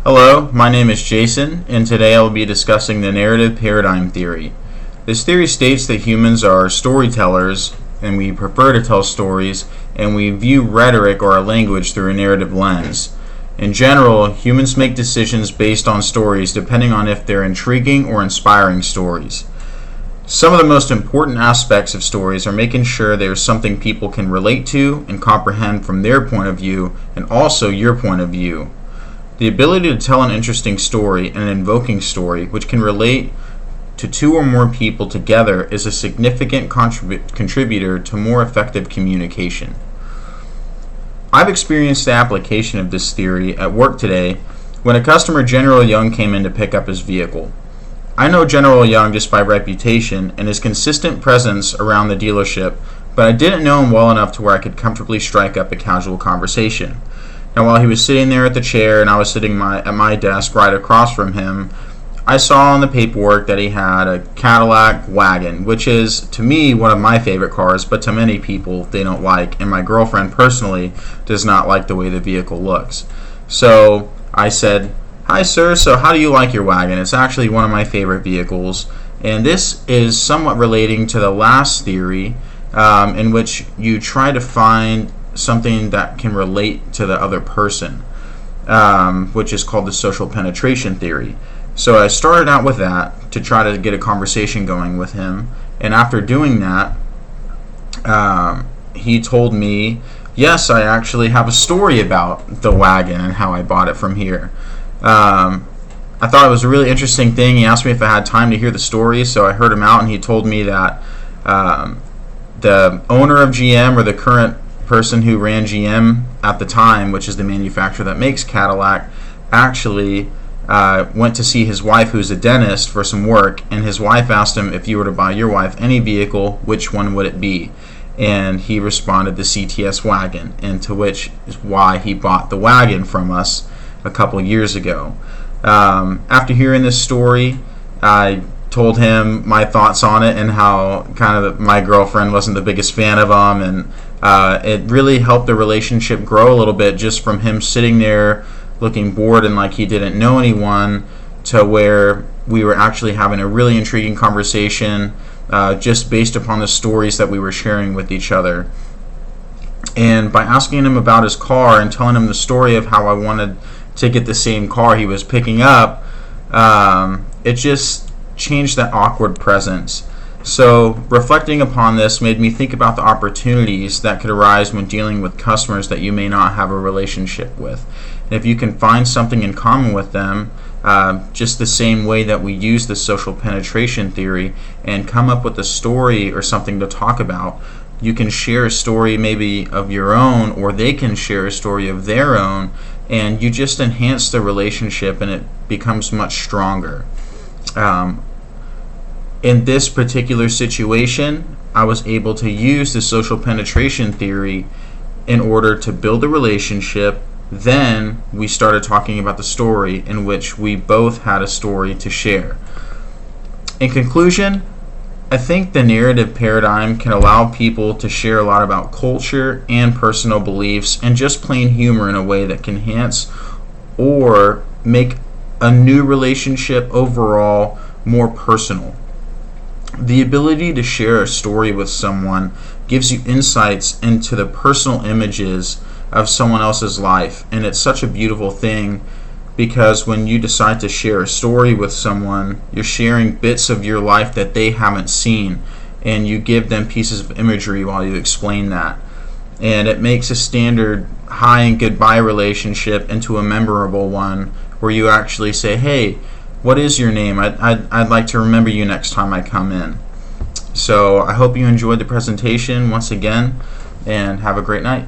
Hello, my name is Jason, and today I will be discussing the narrative paradigm theory. This theory states that humans are storytellers, and we prefer to tell stories, and we view rhetoric or our language through a narrative lens. In general, humans make decisions based on stories depending on if they're intriguing or inspiring stories. Some of the most important aspects of stories are making sure there's something people can relate to and comprehend from their point of view, and also your point of view. The ability to tell an interesting story and an invoking story which can relate to two or more people together is a significant contributor to more effective communication. I've experienced the application of this theory at work today when a customer, General Young, came in to pick up his vehicle. I know General Young just by reputation and his consistent presence around the dealership, but I didn't know him well enough to where I could comfortably strike up a casual conversation. Now, while he was sitting there at the chair and I was sitting at my desk right across from him, I saw on the paperwork that he had a Cadillac wagon, which is, to me, one of my favorite cars, but to many people they don't like, and my girlfriend personally does not like the way the vehicle looks. So I said, "Hi sir, so how do you like your wagon? It's actually one of my favorite vehicles." And this is somewhat relating to the last theory, in which you try to find something that can relate to the other person, which is called the social penetration theory. So I started out with that to try to get a conversation going with him, and after doing that, he told me, yes, I actually have a story about the wagon and how I bought it from here. I thought it was a really interesting thing. He asked me if I had time to hear the story, so I heard him out, and he told me that the owner of GM, or the current person who ran GM at the time, which is the manufacturer that makes Cadillac, actually went to see his wife, who's a dentist, for some work, and his wife asked him, if you were to buy your wife any vehicle, which one would it be? And he responded, the CTS wagon, and to which is why he bought the wagon from us a couple years ago. After hearing this story, I told him my thoughts on it and how kind of my girlfriend wasn't the biggest fan of him, and it really helped the relationship grow a little bit just from him sitting there looking bored and like he didn't know anyone, to where we were actually having a really intriguing conversation just based upon the stories that we were sharing with each other. And by asking him about his car and telling him the story of how I wanted to get the same car he was picking up, it just changed that awkward presence. So reflecting upon this made me think about the opportunities that could arise when dealing with customers that you may not have a relationship with. And if you can find something in common with them, just the same way that we use the social penetration theory, and come up with a story or something to talk about, you can share a story maybe of your own, or they can share a story of their own, and you just enhance the relationship and it becomes much stronger. In this particular situation, I was able to use the social penetration theory in order to build a relationship. Then we started talking about the story, in which we both had a story to share. In conclusion, I think the narrative paradigm can allow people to share a lot about culture and personal beliefs and just plain humor in a way that can enhance or make a new relationship overall more personal. The ability to share a story with someone gives you insights into the personal images of someone else's life, and it's such a beautiful thing, because when you decide to share a story with someone, you're sharing bits of your life that they haven't seen, and you give them pieces of imagery while you explain that, and it makes a standard hi and goodbye relationship into a memorable one, where you actually say, hey, what is your name? I'd like to remember you next time I come in. So I hope you enjoyed the presentation once again, and have a great night.